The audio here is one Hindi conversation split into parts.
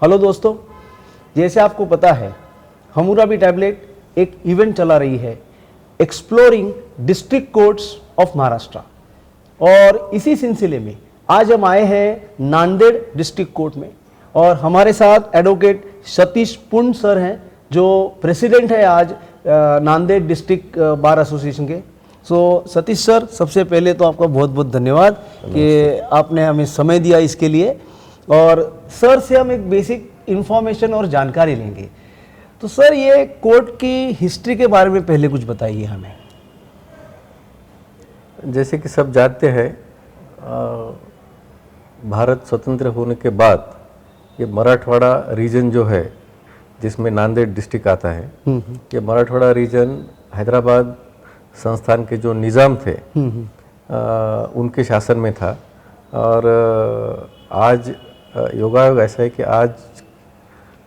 हेलो दोस्तों, जैसे आपको पता है हमूराबी टैबलेट एक इवेंट चला रही है exploring district courts of Maharashtra, और इसी सिलसिले में आज हम आए हैं नांदेड़ डिस्ट्रिक्ट कोर्ट में और हमारे साथ एडवोकेट सतीश पुंड सर हैं जो प्रेसिडेंट है आज नांदेड़ डिस्ट्रिक्ट बार एसोसिएशन के। सो सतीश सर, सबसे पहले तो आपका बहुत बहुत धन्यवाद कि आपने हमें समय दिया इसके लिए, और सर से हम एक बेसिक इन्फॉर्मेशन और जानकारी लेंगे। तो सर, ये कोर्ट की हिस्ट्री के बारे में पहले कुछ बताइए हमें। जैसे कि सब जानते हैं, भारत स्वतंत्र होने के बाद ये मराठवाड़ा रीजन जो है जिसमें नांदेड़ डिस्ट्रिक्ट आता है, ये मराठवाड़ा रीजन हैदराबाद संस्थान के जो निज़ाम थे उनके शासन में था। और आज योगायोग ऐसा है कि आज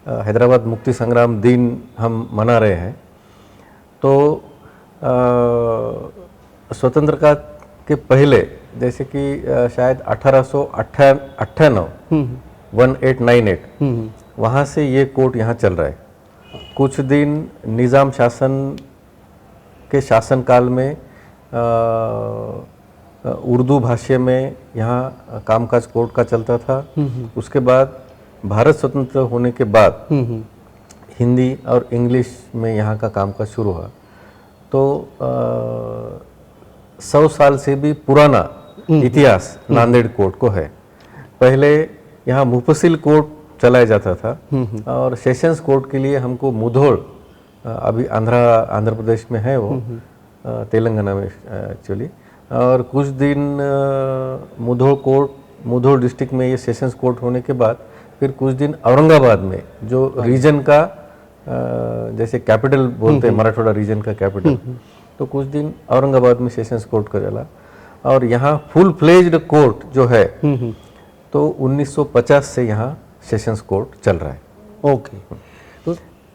हैदराबाद मुक्ति संग्राम दिन हम मना रहे हैं। तो स्वतंत्रता के पहले जैसे कि शायद 1898 1898 वहाँ से ये कोर्ट यहाँ चल रहा है। कुछ दिन निज़ाम शासन के शासनकाल में उर्दू भाषा में यहाँ कामकाज कोर्ट का चलता था। उसके बाद भारत स्वतंत्र होने के बाद हिंदी और इंग्लिश में यहाँ का कामकाज शुरू हुआ। तो 100 साल से भी पुराना इतिहास नांदेड़ कोर्ट को है। पहले यहाँ मुफस्सिल कोर्ट चलाया जाता था और सेशंस कोर्ट के लिए हमको मुधोल, अभी आंध्र प्रदेश में है वो, तेलंगाना में एक्चुअली, और कुछ दिन मुधोल डिस्ट्रिक्ट में ये सेशंस कोर्ट होने के बाद फिर कुछ दिन औरंगाबाद में जो रीजन का जैसे कैपिटल बोलते हैं, मराठवाड़ा रीजन का कैपिटल, तो कुछ दिन औरंगाबाद में सेशंस कोर्ट का चला। और यहाँ फुल फ्लेज्ड कोर्ट जो है तो 1950 से यहाँ सेशंस कोर्ट चल रहा है। ओके। तो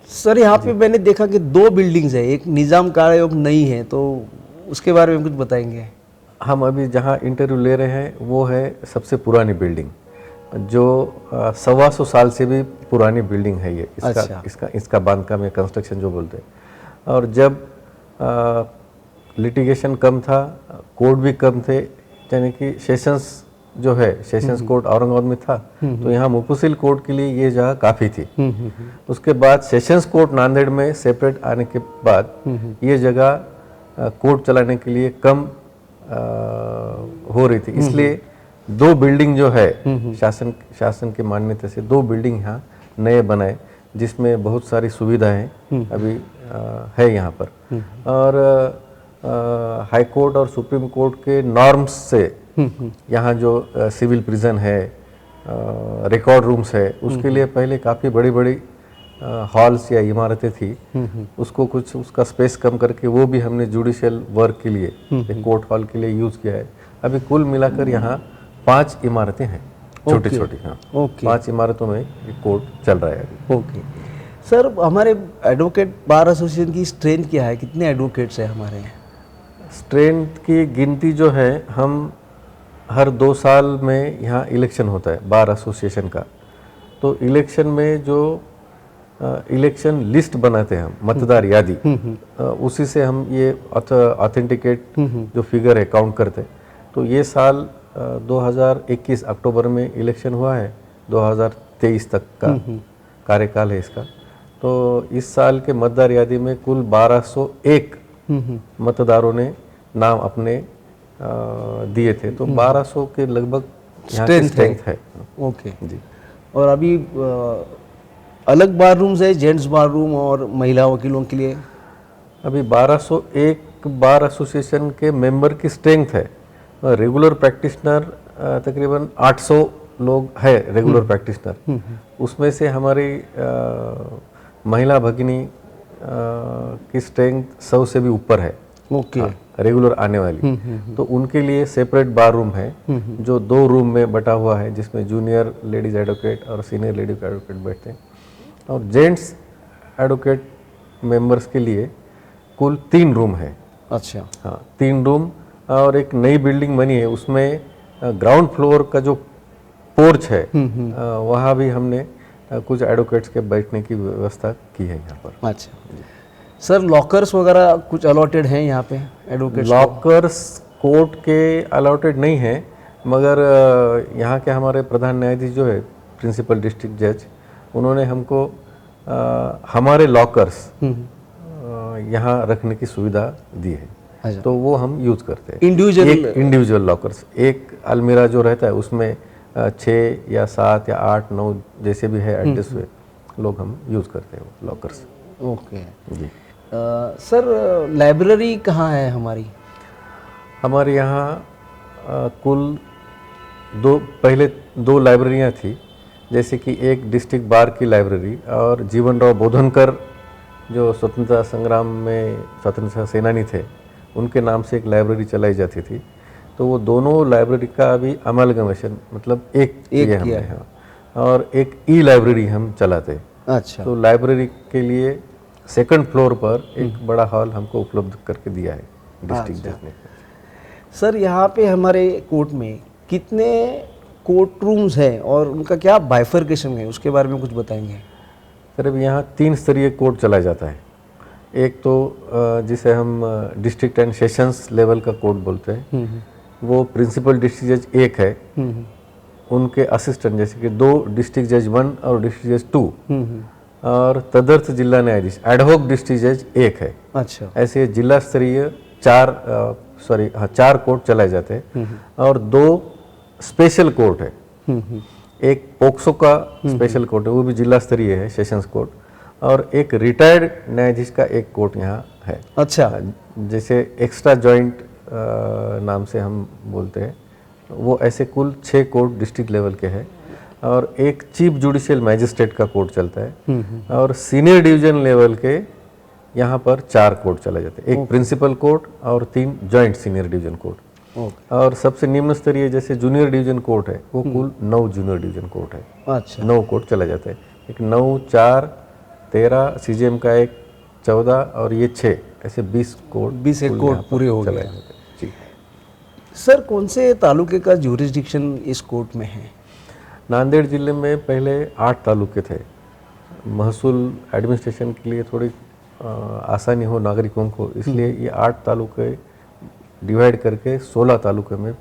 सर, यहाँ पे मैंने देखा कि 2 बिल्डिंग्स है, एक निज़ाम का है और नई है, तो उसके बारे में कुछ बताएंगे? हम अभी जहाँ इंटरव्यू ले रहे हैं वो है सबसे पुरानी बिल्डिंग, जो 125 साल से भी पुरानी बिल्डिंग है ये। इसका बांधकाम या कंस्ट्रक्शन जो बोलते हैं। और जब लिटिगेशन कम था, कोर्ट भी कम थे, यानी कि सेशंस जो है सेशंस कोर्ट औरंगाबाद में था, तो यहाँ मुफस्सिल कोर्ट के लिए ये जगह काफ़ी थी। उसके बाद सेशंस कोर्ट नांदेड़ में सेपरेट आने के बाद ये जगह कोर्ट चलाने के लिए कम हो रही थी, इसलिए 2 बिल्डिंग जो है शासन के मान्यता से 2 बिल्डिंग यहाँ नए बनाए, जिसमें बहुत सारी सुविधाएं अभी है यहाँ पर। और हाई कोर्ट और सुप्रीम कोर्ट के नॉर्म्स से यहाँ जो सिविल प्रिजन है, रिकॉर्ड रूम्स है, उसके लिए पहले काफ़ी बड़ी बड़ी हॉल्स या इमारतें थी, उसको कुछ उसका स्पेस कम करके वो भी हमने जुडिशियल वर्क के लिए कोर्ट हॉल के लिए यूज़ किया है। अभी कुल मिलाकर यहाँ 5 इमारतें हैं, छोटी छोटी। हाँ, 5 इमारतों में ये कोर्ट चल रहा है अभी। ओके सर, हमारे एडवोकेट बार एसोसिएशन की स्ट्रेंथ क्या है? कितने एडवोकेट्स हैं हमारे? स्ट्रेंथ की गिनती जो है, हम हर 2 साल में यहाँ इलेक्शन होता है बार एसोसिएशन का। तो इलेक्शन में जो इलेक्शन लिस्ट बनाते हैं हम, मतदार यादी, उसी से हम ये ऑथेंटिकेट जो फिगर है काउंट करते हैं। तो ये साल 2021 अक्टूबर में इलेक्शन हुआ है, 2023 तक का कार्यकाल है इसका। तो इस साल के मतदार यादी में कुल 1201 मतदारों ने नाम अपने दिए थे। तो 1200 के लगभग स्ट्रेंथ है। ओके जी। और अभी अलग बार रूम्स है, जेंट्स बार रूम और महिला वकीलों के लिए? अभी 1201 बार एसोसिएशन के मेंबर की स्ट्रेंथ है। रेगुलर प्रैक्टिशनर तकरीबन 800 लोग है रेगुलर प्रैक्टिशनर। उसमें से हमारी महिला भगिनी की स्ट्रेंथ 100 से भी ऊपर है। ओके। रेगुलर आने वाली। तो उनके लिए सेपरेट बार रूम है जो 2 रूम में बटा हुआ है, जिसमें जूनियर लेडीज एडवोकेट और सीनियर लेडीज एडवोकेट बैठते हैं। और जेंट्स एडवोकेट मेंबर्स के लिए कुल 3 रूम है। अच्छा। हाँ, 3 रूम। और एक नई बिल्डिंग बनी है, उसमें ग्राउंड फ्लोर का जो पोर्च है वहाँ भी हमने कुछ एडवोकेट्स के बैठने की व्यवस्था की है यहाँ पर। अच्छा सर, लॉकर्स वगैरह कुछ अलॉटेड हैं यहाँ पे एडवोकेट्स? लॉकर्स कोर्ट के अलॉटेड नहीं है, मगर यहाँ के हमारे प्रधान न्यायाधीश जो है प्रिंसिपल डिस्ट्रिक्ट जज, उन्होंने हमको हमारे लॉकर्स यहाँ रखने की सुविधा दी है। अच्छा। तो वो हम यूज़ करते हैं। इंडिविजुअल लॉकर्स, एक अलमीरा जो रहता है उसमें 6 या 7 या 8 9 जैसे भी है एडजस्ट हुए लोग हम यूज़ करते हैं वो लॉकर्स। ओके जी। सर, लाइब्रेरी कहाँ है हमारी? हमारे यहाँ कुल पहले 2 लाइब्रेरियाँ थी, जैसे कि एक डिस्ट्रिक्ट बार की लाइब्रेरी और जीवन राव बोधनकर जो स्वतंत्रता संग्राम में स्वतंत्रता सेनानी थे, उनके नाम से एक लाइब्रेरी चलाई जाती थी। तो वो दोनों लाइब्रेरी का अभी अमलगमेशन मतलब एक किया हमने यहाँ, और एक ई लाइब्रेरी हम चलाते हैं। अच्छा। तो लाइब्रेरी के लिए सेकंड फ्लोर पर एक बड़ा हॉल हमको उपलब्ध करके दिया है डिस्ट्रिक्ट जज ने। सर, यहाँ पे हमारे कोर्ट में कितने कोर्ट रूम्स हैं और उनका क्या बाइफर्केशन है, उसके बारे में कुछ बताएंगे? सर, अभी यहाँ 3 स्तरीय कोर्ट चलाया जाता है। एक तो जिसे हम डिस्ट्रिक्ट एंड सेशंस लेवल का कोर्ट बोलते हैं, वो प्रिंसिपल डिस्ट्रिक्ट जज एक है, उनके असिस्टेंट जैसे कि 2 डिस्ट्रिक्ट जज 1 और डिस्ट्रिक्ट जज 2, और तदर्थ जिला न्यायाधीश एडहॉक डिस्ट्रिक्ट जज 1 है। अच्छा। ऐसे जिला स्तरीय 4 कोर्ट चलाए जाते हैं, और 2 स्पेशल कोर्ट है। एक पोक्सो का स्पेशल कोर्ट है, वो भी जिला स्तरीय है, सेशंस कोर्ट, और एक रिटायर्ड न्यायाधीश का एक कोर्ट यहाँ है। अच्छा। जैसे एक्स्ट्रा जॉइंट नाम से हम बोलते हैं, वो ऐसे कुल 6 कोर्ट डिस्ट्रिक्ट लेवल के हैं, और एक चीफ जुडिशियल मैजिस्ट्रेट का कोर्ट चलता है, और सीनियर डिवीजन लेवल के यहाँ पर 4 कोर्ट चले जाते हैं, एक प्रिंसिपल कोर्ट और 3 जॉइंट सीनियर डिवीजन कोर्ट। और सबसे निम्न स्तरीय जैसे जूनियर डिवीजन कोर्ट है, वो कुल 9 जूनियर डिवीजन कोर्ट है। अच्छा। 9 कोर्ट चला जाता है, एक 9, 4, 13, सीजीएम का एक 14, और ये 6, ऐसे 20 कोर्ट। 20 एक कोर्ट पूरे हो गए। जी। सर, कौन से तालुके का ज्यूरिसडिक्शन इस कोर्ट में है? नांदेड़ जिले में पहले 8 तालुके थे। महसूल एडमिनिस्ट्रेशन के लिए थोड़ी आसानी हो नागरिकों को, इसलिए ये 8 तालुके डिवाइड करके 16 तालुके में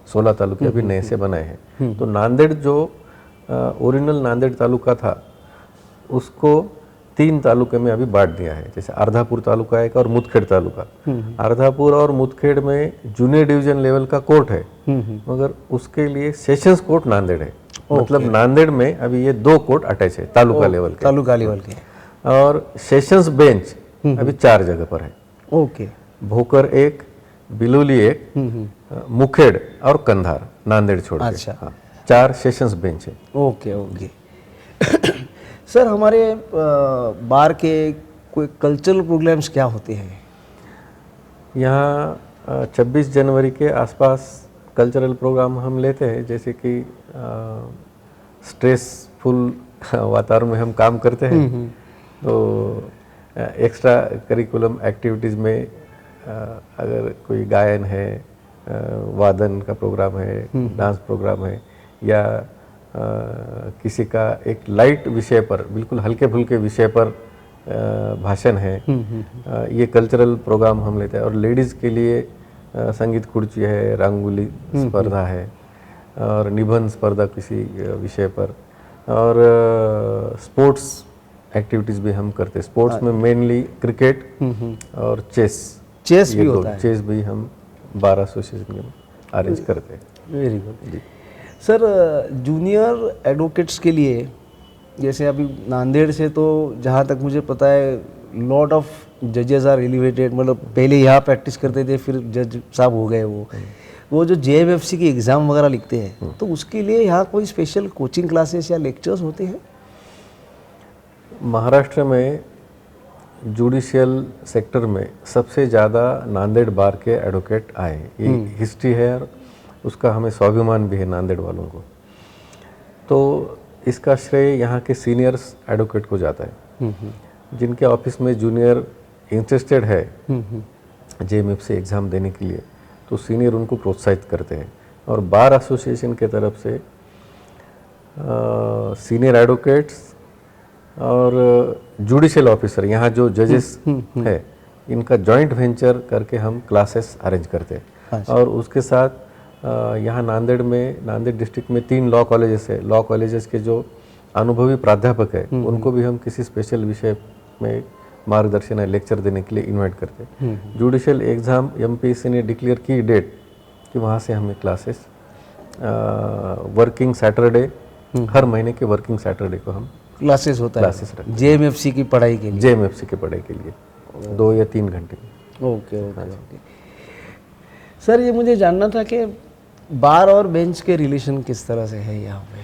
16 तालुके अभी नए से बनाए हैं। तो नांदेड़ जो ओरिजिनल नांदेड़ तालुका था, उसको 3 तालुके में अभी बांट दिया है। जैसे अर्धापुर तालुका एक और मुदखेड़ तालुका। अर्धापुर और मुदखेड़ में जूनियर डिवीजन लेवल का कोर्ट है, मगर उसके लिए सेशंस कोर्ट नांदेड़ है। मतलब नांदेड़ में अभी ये 2 कोर्ट अटैच है तालुका लेवल के। तालुका लेवल के। और सेशंस बेंच अभी 4 जगह पर है। ओके। भोकर 1, बिलोली 1, मुखेड़ और कंधार नांदेड़ छोड़ के। अच्छा। हाँ, 4 सेशंस बेंच है। Okay okay. सर, हमारे बार के कोई कल्चरल प्रोग्राम्स क्या होते हैं? यहाँ 26 जनवरी के आसपास कल्चरल प्रोग्राम हम लेते हैं, जैसे कि स्ट्रेसफुल वातावरण में हम काम करते हैं, तो एक्स्ट्रा करिकुलम एक्टिविटीज़ में अगर कोई गायन है, वादन का प्रोग्राम है, डांस प्रोग्राम है, या किसी का एक लाइट विषय पर, बिल्कुल हल्के फुल्के विषय पर भाषण है, ये कल्चरल प्रोग्राम हम लेते हैं। और लेडीज़ के लिए संगीत खुर्ची है, रंगोली स्पर्धा है, और निबंध स्पर्धा किसी विषय पर, और स्पोर्ट्स एक्टिविटीज़ भी हम करते हैं। स्पोर्ट्स में मेनली क्रिकेट और चेस भी होता है। चेस भी हम बार एसोसिएशन में अरेंज करते हैं। वेरी गुड जी। सर, जूनियर एडवोकेट्स के लिए, जैसे अभी नांदेड़ से तो जहाँ तक मुझे पता है लॉट ऑफ जजेस आर एलिवेटेड, मतलब पहले यहाँ प्रैक्टिस करते थे फिर जज साहब हो गए। वो जो JMFC की एग्ज़ाम वगैरह लिखते हैं, तो उसके लिए यहाँ कोई स्पेशल कोचिंग क्लासेस या लेक्चर्स होते हैं? महाराष्ट्र में जुडिशियल सेक्टर में सबसे ज़्यादा नांदेड़ बार के एडवोकेट आए, ये हिस्ट्री है, और उसका हमें स्वाभिमान भी है नांदेड़ वालों को। तो इसका श्रेय यहाँ के सीनियर्स एडवोकेट को जाता है, जिनके ऑफिस में जूनियर इंटरेस्टेड है JMFC एग्ज़ाम देने के लिए, तो सीनियर उनको प्रोत्साहित करते हैं। और बार एसोसिएशन के तरफ से सीनियर एडवोकेट्स और जुडिशियल ऑफिसर, यहाँ जो जजेस है, इनका जॉइंट वेंचर करके हम क्लासेस अरेंज करते हैं। और उसके साथ यहाँ नांदेड़ डिस्ट्रिक्ट में 3 लॉ कॉलेजेस है। लॉ कॉलेजेस के जो अनुभवी प्राध्यापक है उनको भी हम किसी स्पेशल विषय में मार्गदर्शन या लेक्चर देने के लिए इनवाइट करते हैं। जुडिशियल एग्ज़ाम एमपीएससी ने डिक्लेयर की डेट कि वहाँ से हमें क्लासेस वर्किंग सैटरडे, हर महीने के वर्किंग सैटरडे को हम क्लासेस होता क्लासेस है जेएमएफसी की पढ़ाई के लिए। जेएमएफसी की पढ़ाई के लिए 2 या 3 घंटे। Okay okay okay. सर ये मुझे जानना था कि बार और बेंच के रिलेशन किस तरह से है यहाँ पे?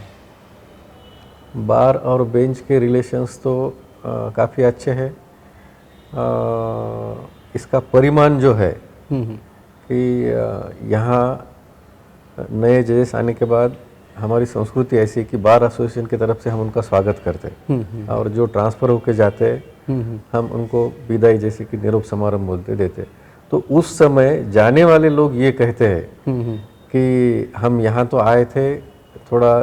बार और बेंच के रिलेशंस तो काफ़ी अच्छे हैं। इसका परिमाण जो है कि यहाँ नए जजेस आने के बाद हमारी संस्कृति ऐसी है कि बार एसोसिएशन की तरफ से हम उनका स्वागत करते हैं, और जो ट्रांसफ़र होके जाते हैं हम उनको विदाई जैसे कि निरोप समारंभ बोलते देते। तो उस समय जाने वाले लोग ये कहते हैं कि हम यहाँ तो आए थे थोड़ा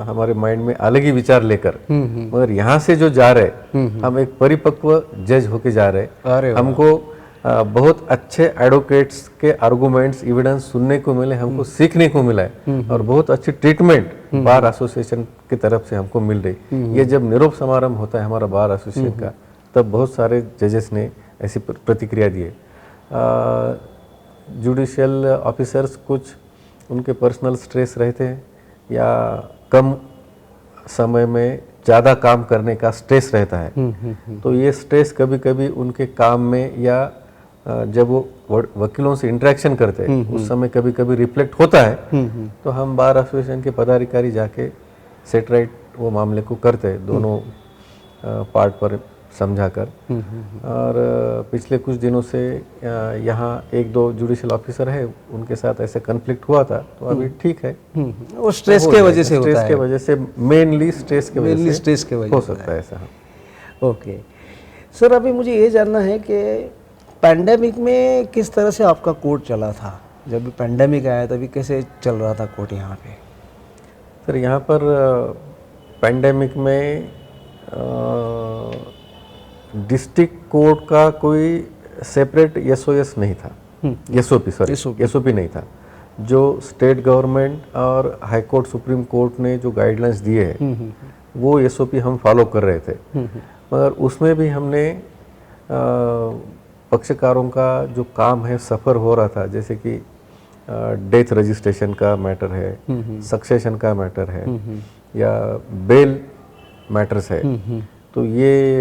हमारे माइंड में अलग ही विचार लेकर, मगर यहाँ से जो जा रहे हम एक परिपक्व जज होके जा रहे। हमको बहुत अच्छे एडवोकेट्स के आर्गुमेंट्स, एविडेंस सुनने को मिले, हमको सीखने को मिला है, और बहुत अच्छी ट्रीटमेंट बार एसोसिएशन की तरफ से हमको मिल रही। ये जब निरोप समारंभ होता है हमारा बार एसोसिएशन का, तब बहुत सारे जजेस ने ऐसी प्रतिक्रिया दी है। जुडिशियल ऑफिसर्स कुछ उनके पर्सनल स्ट्रेस रहते हैं या कम समय में ज़्यादा काम करने का स्ट्रेस रहता है, तो ये स्ट्रेस कभी कभी उनके काम में या जब वो वकीलों से इंटरेक्शन करते हैं उस समय कभी कभी रिफ्लेक्ट होता है। तो हम बार एसोसिएशन के पदाधिकारी जाके सेट राइट वो मामले को करते हैं, दोनों पार्ट पर समझाकर। और पिछले कुछ दिनों से यहाँ 1-2 जुडिशियल ऑफिसर है, उनके साथ ऐसे कन्फ्लिक्ट हुआ था, तो अभी ठीक है। वो स्ट्रेस के वजह से होता है, स्ट्रेस के वजह से, मेनली स्ट्रेस के वजह से हो सकता है ऐसा। ओके सर, अभी मुझे ये जानना है कि पैंडेमिक में किस तरह से आपका कोर्ट चला था? जब पैंडेमिक आया तभी कैसे चल रहा था कोर्ट यहाँ पे? सर यहाँ पर पैंडेमिक में डिस्ट्रिक्ट कोर्ट का कोई सेपरेट एसओएस नहीं था, एसओपी नहीं था। जो स्टेट गवर्नमेंट और हाई कोर्ट, सुप्रीम कोर्ट ने जो गाइडलाइंस दिए हैं वो एसओपी हम फॉलो कर रहे थे, मगर उसमें भी हमने पक्षकारों का जो काम है सफ़र हो रहा था, जैसे कि डेथ रजिस्ट्रेशन का मैटर है, सक्सेशन का मैटर है, या बेल मैटर्स है, तो ये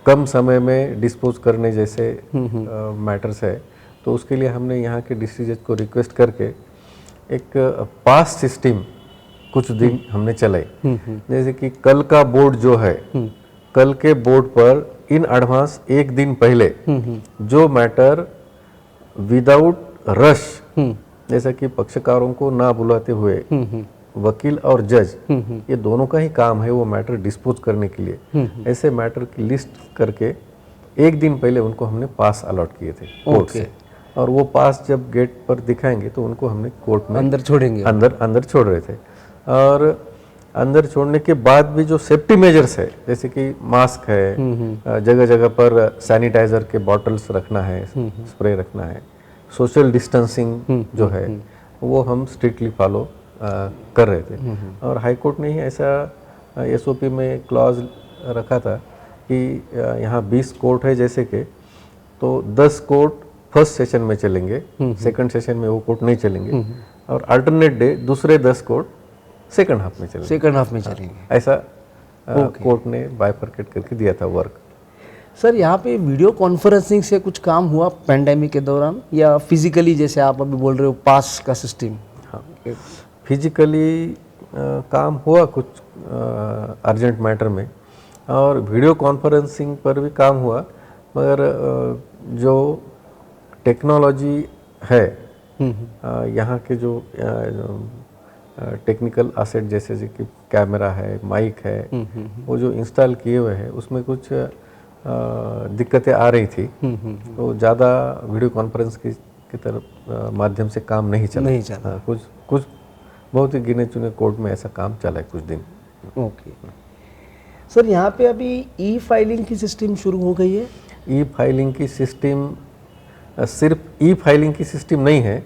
कम समय में डिस्पोज करने जैसे मैटर्स है। तो उसके लिए हमने यहाँ के डिस्ट्रिक्ट जज को रिक्वेस्ट करके एक पास सिस्टम कुछ दिन हमने चलाई। जैसे कि कल का बोर्ड जो है, कल के बोर्ड पर इन एडवांस 1 दिन पहले जो मैटर विदाउट रश, जैसा कि पक्षकारों को ना बुलाते हुए वकील और जज, ये दोनों का ही काम है वो मैटर डिस्पोज करने के लिए, ऐसे मैटर की लिस्ट करके 1 दिन पहले उनको हमने पास अलॉट किए थे कोर्ट से। और वो पास जब गेट पर दिखाएंगे तो उनको हमने कोर्ट में अंदर छोड़ेंगे, अंदर छोड़ रहे थे। और अंदर छोड़ने के बाद भी जो सेफ्टी मेजर्स है, जैसे कि मास्क है, जगह जगह पर सैनिटाइजर के बॉटल्स रखना है, स्प्रे रखना है, सोशल डिस्टेंसिंग जो है वो हम स्ट्रिक्टली फॉलो कर रहे थे। और हाई कोर्ट ने ही ऐसा एसओपी में क्लॉज रखा था कि यहाँ 20 कोर्ट है जैसे कि, तो 10 कोर्ट फर्स्ट सेशन में चलेंगे, सेकंड सेशन में वो कोर्ट नहीं चलेंगे, और अल्टरनेट डे दूसरे 10 कोर्ट सेकंड हाफ में चलेंगे। ऐसा कोर्ट ने बाइफरकेट करके दिया था वर्क। सर यहाँ पे वीडियो कॉन्फ्रेंसिंग से कुछ काम हुआ पैंडेमिक के दौरान, या फिजिकली जैसे आप अभी बोल रहे हो पास का सिस्टम? हाँ, फिजिकली काम हुआ कुछ अर्जेंट मैटर में, और वीडियो कॉन्फ्रेंसिंग पर भी काम हुआ, मगर जो टेक्नोलॉजी है यहाँ के जो टेक्निकल असेट जैसे कि कैमरा है, माइक है, वो जो इंस्टॉल किए हुए हैं उसमें कुछ दिक्कतें आ रही थी, तो ज़्यादा वीडियो कॉन्फ्रेंस की तरफ माध्यम से काम नहीं चला। हाँ, कुछ बहुत ही गिने चुने कोर्ट में ऐसा काम चला है कुछ दिन। ओके सर, यहाँ पे अभी ई फाइलिंग की सिस्टम शुरू हो गई है। ई फाइलिंग की सिस्टम सिर्फ ई फाइलिंग की सिस्टम नहीं है,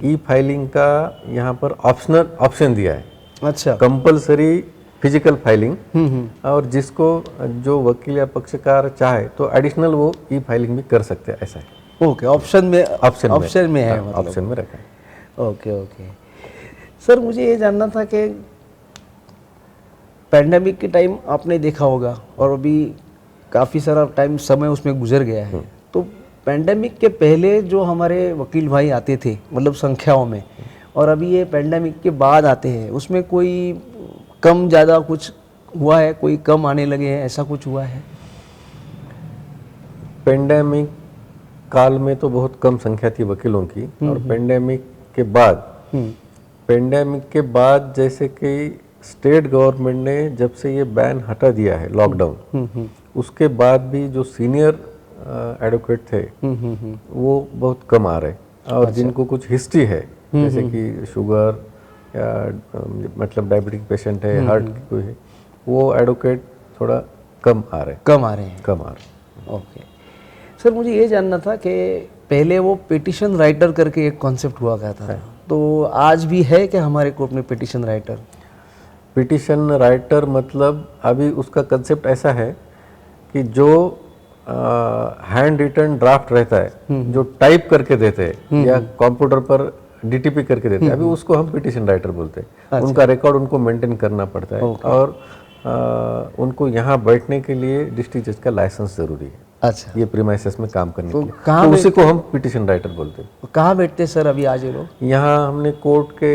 ई फाइलिंग का यहाँ पर ऑप्शनल ऑप्शन दिया है। अच्छा। कंपलसरी फिजिकल फाइलिंग, और जिसको जो वकील या पक्षकार चाहे तो एडिशनल वो ई फाइलिंग भी कर सकते हैं, ऐसा है। ओके, ऑप्शन में है हाँ, मतलब। ऑप्शन में रखा है। ओके ओके सर, मुझे ये जानना था कि पैंडेमिक के टाइम आपने देखा होगा और अभी काफ़ी सारा टाइम समय उसमें गुजर गया है, तो पैंडेमिक के पहले जो हमारे वकील भाई आते थे मतलब संख्याओं में, और अभी ये पैंडेमिक के बाद आते हैं, उसमें कोई कम ज़्यादा कुछ हुआ है? कोई कम आने लगे हैं, ऐसा कुछ हुआ है? पेंडेमिक काल में तो बहुत कम संख्या थी वकीलों की, और पेंडेमिक के बाद जैसे कि स्टेट गवर्नमेंट ने जब से ये बैन हटा दिया है, लॉकडाउन, उसके बाद भी जो सीनियर एडवोकेट थे वो बहुत कम आ रहे, और जिनको कुछ हिस्ट्री है जैसे कि शुगर या मतलब डायबिटिक पेशेंट है, हार्ट की कोई है, वो एडवोकेट थोड़ा कम आ रहे हैं। ओके सर, मुझे ये जानना था कि पहले वो पिटिशन राइटर करके एक कॉन्सेप्ट हुआ करता था, तो आज भी है क्या हमारे कोर्ट में पिटिशन राइटर? पिटिशन राइटर मतलब अभी उसका कंसेप्ट ऐसा है कि जो हैंड रिटन ड्राफ्ट रहता है, जो टाइप करके देते हैं या कंप्यूटर पर डीटीपी करके देते हैं, अभी उसको हम पिटिशन राइटर बोलते हैं। अच्छा। उनका रिकॉर्ड उनको मेंटेन करना पड़ता है, और उनको यहाँ बैठने के लिए डिस्ट्रिक्ट जज का लाइसेंस जरूरी है। अच्छा, ये प्रीमाइसेस में काम करने तो के लिए, कहाँ तो उसी को हम पिटिशन राइटर बोलते हैं। कहाँ बैठते सर अभी आज ये लोग? यहाँ हमने कोर्ट के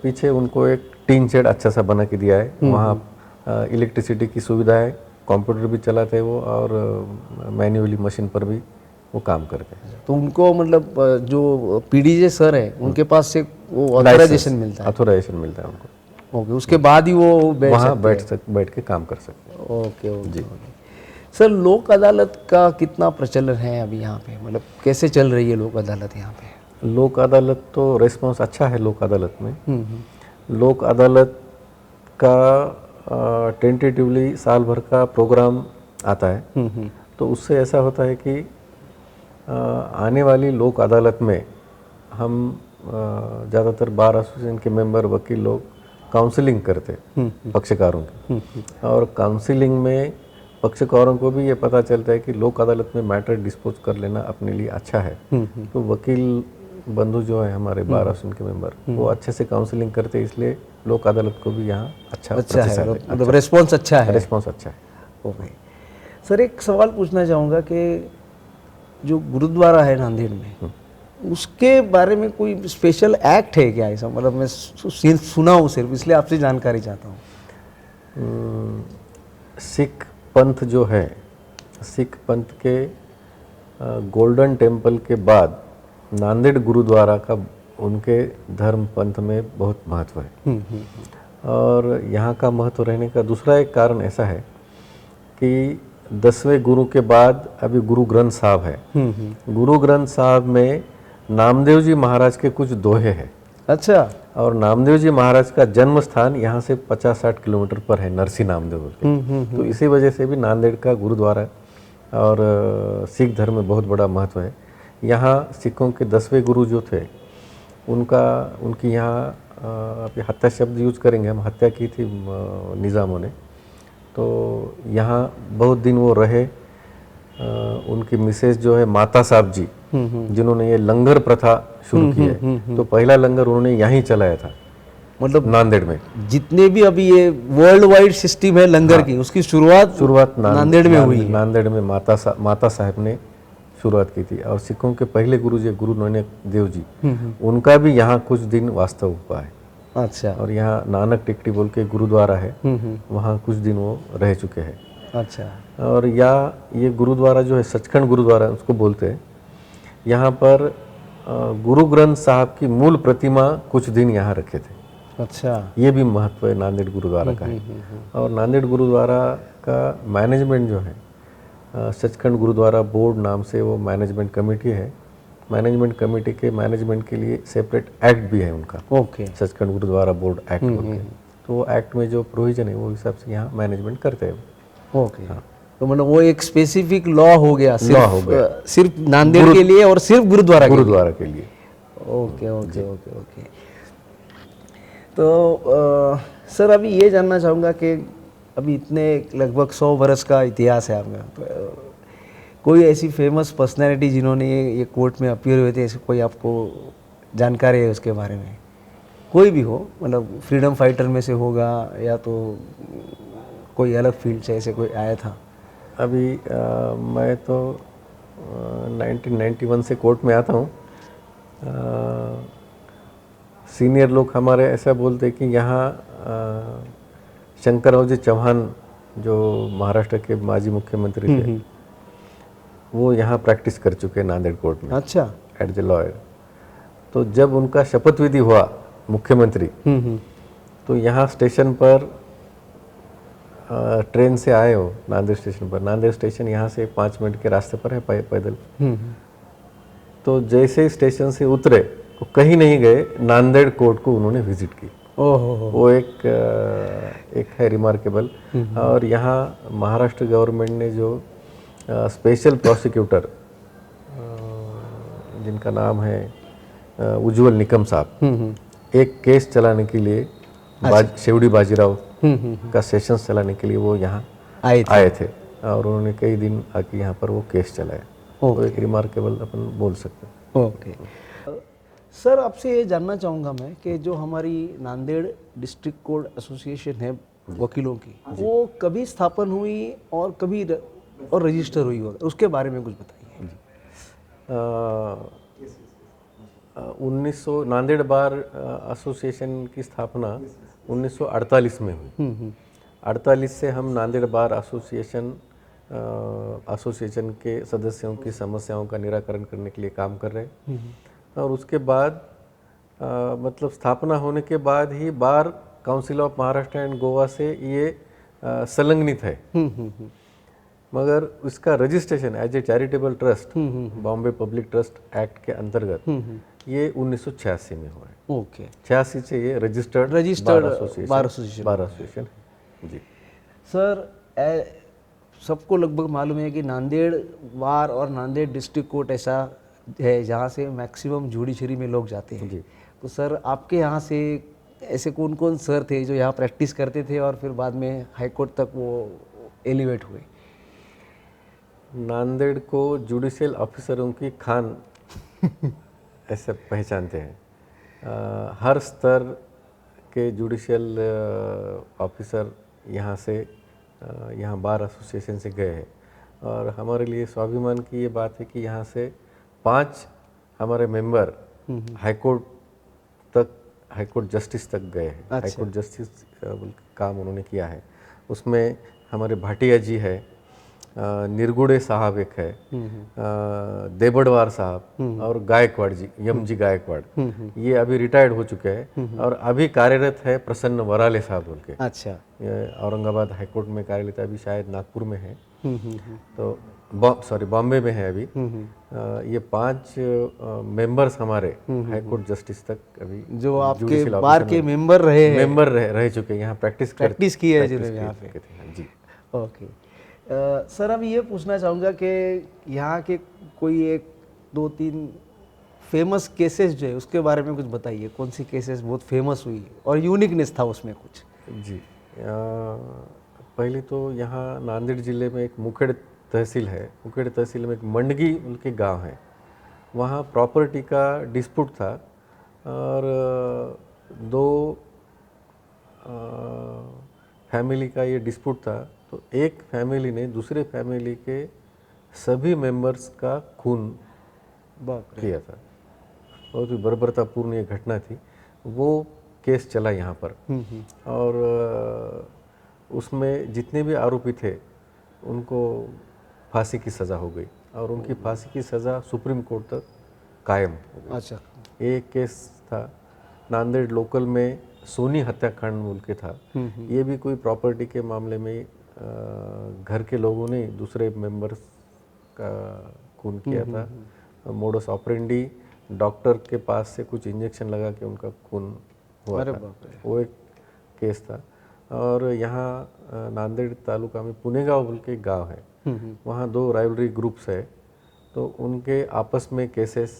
पीछे उनको एक टीन शेड अच्छा सा बना के दिया है, वहाँ इलेक्ट्रिसिटी की सुविधा है, कंप्यूटर भी चलाते हैं वो, और मैन्युअली मशीन पर भी वो काम करते हैं। तो उनको मतलब जो पीडीजे सर है उनके पास से वो ऑथराइजेशन मिलता है? ऑथराइजेशन मिलता है उनको। ओके, उसके बाद ही वो वहाँ बैठ के काम कर सकते हैं। ओके जी। सर, लोक अदालत का कितना प्रचलन है अभी यहाँ पे, मतलब कैसे चल रही है लोक अदालत यहाँ पे? लोक अदालत तो रेस्पॉन्स अच्छा है लोक अदालत में। लोक अदालत का टेंटेटिवली साल भर का प्रोग्राम आता है, तो उससे ऐसा होता है कि आने वाली लोक अदालत में हम ज़्यादातर बार एसोसिएशन के मेंबर वकील लोग काउंसलिंग करते पक्षकारों की, और काउंसलिंग में पक्षकारों को भी ये पता चलता है कि लोक अदालत में मैटर डिस्पोज कर लेना अपने लिए अच्छा है। तो वकील बंधु जो है हमारे बार एसोसिएशन के मेंबर, वो अच्छे से काउंसलिंग करते हैं, इसलिए लोक अदालत को भी यहाँ अच्छा है, मतलब रिस्पॉन्स अच्छा है। रिस्पॉन्स अच्छा है। ओके सर, एक सवाल पूछना चाहूँगा कि जो गुरुद्वारा है नांदेड़ में, उसके बारे में कोई स्पेशल एक्ट है क्या ऐसा? मतलब मैं सुना हूँ सिर्फ, इसलिए आपसे जानकारी चाहता हूँ। सिख पंथ जो है, सिख पंथ के गोल्डन टेम्पल के बाद नांदेड़ गुरुद्वारा का उनके धर्म पंथ में बहुत महत्व है। और यहाँ का महत्व रहने का दूसरा एक कारण ऐसा है कि 10वें गुरु के बाद अभी गुरु ग्रंथ साहब है। गुरु ग्रंथ साहब में नामदेव जी महाराज के कुछ दोहे हैं। अच्छा। और नामदेव जी महाराज का जन्म स्थान यहाँ से 50-60 किलोमीटर पर है, नरसी नामदेव बोलते। तो इसी वजह से भी नांदेड़ का गुरुद्वारा और सिख धर्म में बहुत बड़ा महत्व है। यहाँ सिखों के 10वें गुरु जो थे, उनकी यहाँ अभी हत्या शब्द यूज करेंगे हम, हत्या की थी निज़ामों ने, तो यहाँ बहुत दिन वो रहे। उनकी मिसेज जो है माता साहब जी, जिन्होंने ये लंगर प्रथा शुरू की है, तो पहला लंगर उन्होंने यहीं चलाया था, मतलब नांदेड़ में। जितने भी अभी ये वर्ल्ड वाइड सिस्टम है लंगर की, उसकी शुरुआत नांदेड़ में हुई है। नांदेड़ में माता साहब ने शुरुआत की थी। और सिखों के पहले गुरु जी गुरु नानक देव जी, उनका भी यहाँ कुछ दिन वास्तव हुआ है। अच्छा। और यहाँ नानक टिकटी बोल के गुरुद्वारा है, वहाँ कुछ दिन वो रह चुके हैं। अच्छा। और ये गुरुद्वारा जो है सचखंड गुरुद्वारा उसको बोलते हैं। यहाँ पर गुरु ग्रंथ साहब की मूल प्रतिमा कुछ दिन यहाँ रखे थे। अच्छा। ये भी महत्व है नांदेड़ गुरुद्वारा का है। और नांदेड़ गुरुद्वारा का मैनेजमेंट जो है, सचखंड गुरुद्वारा बोर्ड नाम से वो मैनेजमेंट कमेटी है, मैनेजमेंट कमेटी के मैनेजमेंट के लिए सेपरेट एक्ट भी है उनका, okay Sachkhand Gurdwara board act बोल के। तो वो एक्ट में जो प्रोविजन है वो हिसाब से यहाँ मैनेजमेंट करते हैं। ओके तो मतलब वो एक स्पेसिफिक लॉ हो गया, लॉ हो गया सिर्फ नांदेड़ के लिए और सिर्फ गुरुद्वारा के लिए। गुरुद्वारा के लिए। Okay okay okay okay. तो सर अभी ये जानना चाहूँगा कि अभी इतने लगभग 100 बरस का इतिहास है आपका, तो कोई ऐसी फेमस पर्सनैलिटी जिन्होंने ये कोर्ट में अपीयर हुए थे, ऐसे कोई आपको जानकारी है उसके बारे में? कोई भी हो, मतलब फ्रीडम फाइटर में से होगा या तो कोई अलग फील्ड से ऐसे कोई आया था? अभी मैं तो 1991 से कोर्ट में आता हूँ। सीनियर लोग हमारे ऐसा बोलते हैं कि यहाँ शंकरराव जी चौहान जो महाराष्ट्र के माजी मुख्यमंत्री थे, वो यहाँ प्रैक्टिस कर चुके हैं नांदेड़ कोर्ट में। अच्छा। At the lawyer. तो जब उनका शपथ विधि हुआ मुख्यमंत्री, तो यहाँ स्टेशन पर ट्रेन से आए हो नांदेड़ स्टेशन पर। नांदेड़ स्टेशन यहाँ से 5 मिनट के रास्ते पर है पैदल। तो जैसे ही स्टेशन से उतरे वो कहीं नहीं गए, नांदेड़ कोर्ट को उन्होंने विजिट की। वो एक है रिमार्केबल। और यहाँ महाराष्ट्र गवर्नमेंट ने जो स्पेशल प्रोसिक्यूटर जिनका नाम है उज्जवल निकम साहब, एक केस चलाने के लिए शेवड़ी बाजीराव का सेशंस चलाने के लिए वो यहाँ आए थे और उन्होंने कई दिन आके यहाँ पर वो केस चलाया। तो एक रिमार्केबल अपन बोल सकते हैं। ओके सर, आपसे ये जानना चाहूँगा मैं कि जो हमारी नांदेड़ डिस्ट्रिक्ट कोर्ट एसोसिएशन है वकीलों की, वो कभी स्थापन हुई और कभी और रजिस्टर हुई होगा, उसके बारे में कुछ बताइए। 1900 नांदेड़ बार एसोसिएशन की स्थापना 1948 में हुई। 48 से हम नांदेड़ बार एसोसिएशन के सदस्यों की समस्याओं का निराकरण करने के लिए काम कर रहे हैं। और उसके बाद मतलब स्थापना होने के बाद ही bar council of Maharashtra and Goa से ये संलग्नित है। मगर उसका registration as a charitable trust Bombay public trust act के अंतर्गत ये 1986 में हुआ है। ओके, 86 से ये रजिस्टर्ड बार एसोसिएशन जी। सर सबको लगभग मालूम है कि नांदेड़ बार और नांदेड़ डिस्ट्रिक्ट कोर्ट ऐसा है जहाँ से मैक्सिमम जुडिशरी में लोग जाते हैं जी। तो सर आपके यहाँ से ऐसे कौन कौन सर थे जो यहाँ प्रैक्टिस करते थे और फिर बाद में हाई कोर्ट तक वो एलिवेट हुए? नांदेड़ को जुडिशियल ऑफिसरों की खान ऐसे पहचानते हैं। हर स्तर के जुडिशियल ऑफिसर यहाँ से यहाँ बार एसोसिएशन से गए हैं और हमारे लिए स्वाभिमान की ये बात है कि यहाँ से 5 हमारे मेंबर हाईकोर्ट तक, हाईकोर्ट जस्टिस तक गए हैं। अच्छा। हाईकोर्ट जस्टिस काम उन्होंने किया है। उसमें हमारे भाटिया जी है, निरगुड़े साहब एक है, देबड़वार साहब और गायकवाड़ जी, यम जी गायकवाड़, ये अभी रिटायर्ड हो चुके हैं और अभी कार्यरत है प्रसन्न वराले साहब बोल के। अच्छा। औरंगाबाद हाईकोर्ट में कार्यरत है, अभी शायद नागपुर में है, तो बॉम्बे में है अभी। ये 5 मेंबर्स हमारे हाईकोर्ट जस्टिस तक अभी जो आपके बार के मेंबर रह चुके हैं, यहाँ प्रैक्टिस की है जिन्होंने यहाँ पे जी। ओके सर, अभी ये पूछना चाहूँगा कि यहाँ के कोई 1-2-3 फेमस केसेस जो है उसके बारे में कुछ बताइए। कौन सी केसेस बहुत फेमस हुई और यूनिकनेस था उसमें कुछ? जी पहले तो यहाँ नांदेड़ जिले में एक मुखेड़ तहसील है। मुखेड़ तहसील में एक मंडगी उनके गांव है, वहाँ प्रॉपर्टी का डिस्प्यूट था और 2 फैमिली का ये डिस्प्यूट था। तो एक फैमिली ने दूसरे फैमिली के सभी मेंबर्स का खून किया था। बहुत ही बर्बरतापूर्ण ये घटना थी। वो केस चला यहाँ पर और उसमें जितने भी आरोपी थे उनको फांसी की सज़ा हो गई और उनकी फांसी की सज़ा सुप्रीम कोर्ट तक कायम हो गई। अच्छा। एक केस था नांदेड़ लोकल में सोनी हत्याकांड बोल के था। ये भी कोई प्रॉपर्टी के मामले में घर के लोगों ने दूसरे मेंबर्स का खून किया था मोडस ऑपरेंडी डॉक्टर के पास से कुछ इंजेक्शन लगा के उनका खून हुआ अरे था, बाप रे। वो एक केस था। और यहाँ नांदेड़ तालुका में पुनेगांव बोल के एक गाँव है, वहाँ 2 राइवलरी ग्रुप्स है, तो उनके आपस में केसेस,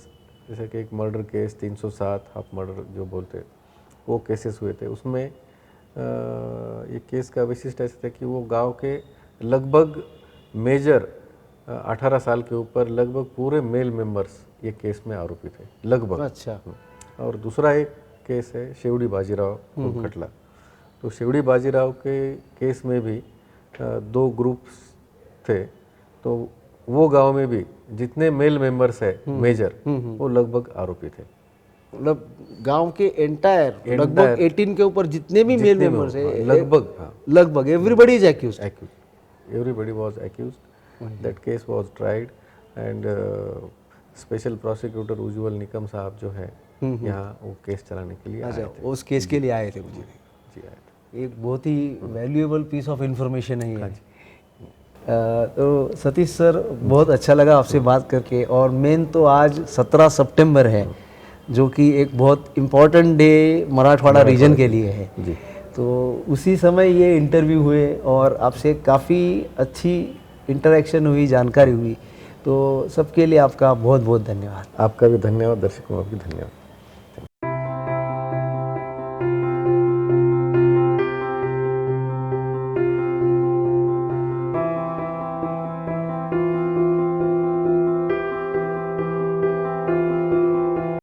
जैसे कि एक मर्डर केस 307 हाफ मर्डर जो बोलते हैं, वो केसेस हुए थे। उसमें ये केस का विशिष्ट ऐसा था कि वो गांव के लगभग मेजर 18 साल के ऊपर लगभग पूरे मेल मेंबर्स ये केस में आरोपी थे लगभग। अच्छा। और दूसरा एक केस है शेवड़ी बाजीराव खटला, तो शेवड़ी बाजीराव के केस में भी 2 ग्रुप्स थे, तो वो गांव में भी जितने मेल मेंबर्स है मेजर वो लगभग आरोपी थे। मतलब गांव के एंटायर लगभग 18 के ऊपर जितने भी मेल मेंबर्स है, लगभग everybody is accused. Everybody was accused. That case was tried and special prosecutor Ujjwal Nikam sahab जो है यहाँ वो केस चलाने के लिए आए थे। उस केस के लिए आए थे मुझे। जी आए थे। एक बहुत ही वैल्यूएबल पीस ऑफ इंफॉर्मेशन है ये। तो सतीश सर, बहुत अच्छा लगा आपसे बात करके। और मेन तो आज 17 सितंबर है, जो कि एक बहुत इम्पोर्टेंट डे मराठवाड़ा रीजन के लिए है जी। तो उसी समय ये इंटरव्यू हुए और आपसे काफ़ी अच्छी इंटरेक्शन हुई, जानकारी हुई। तो सबके लिए आपका बहुत बहुत धन्यवाद। आपका भी धन्यवाद, दर्शकों का भी धन्यवाद।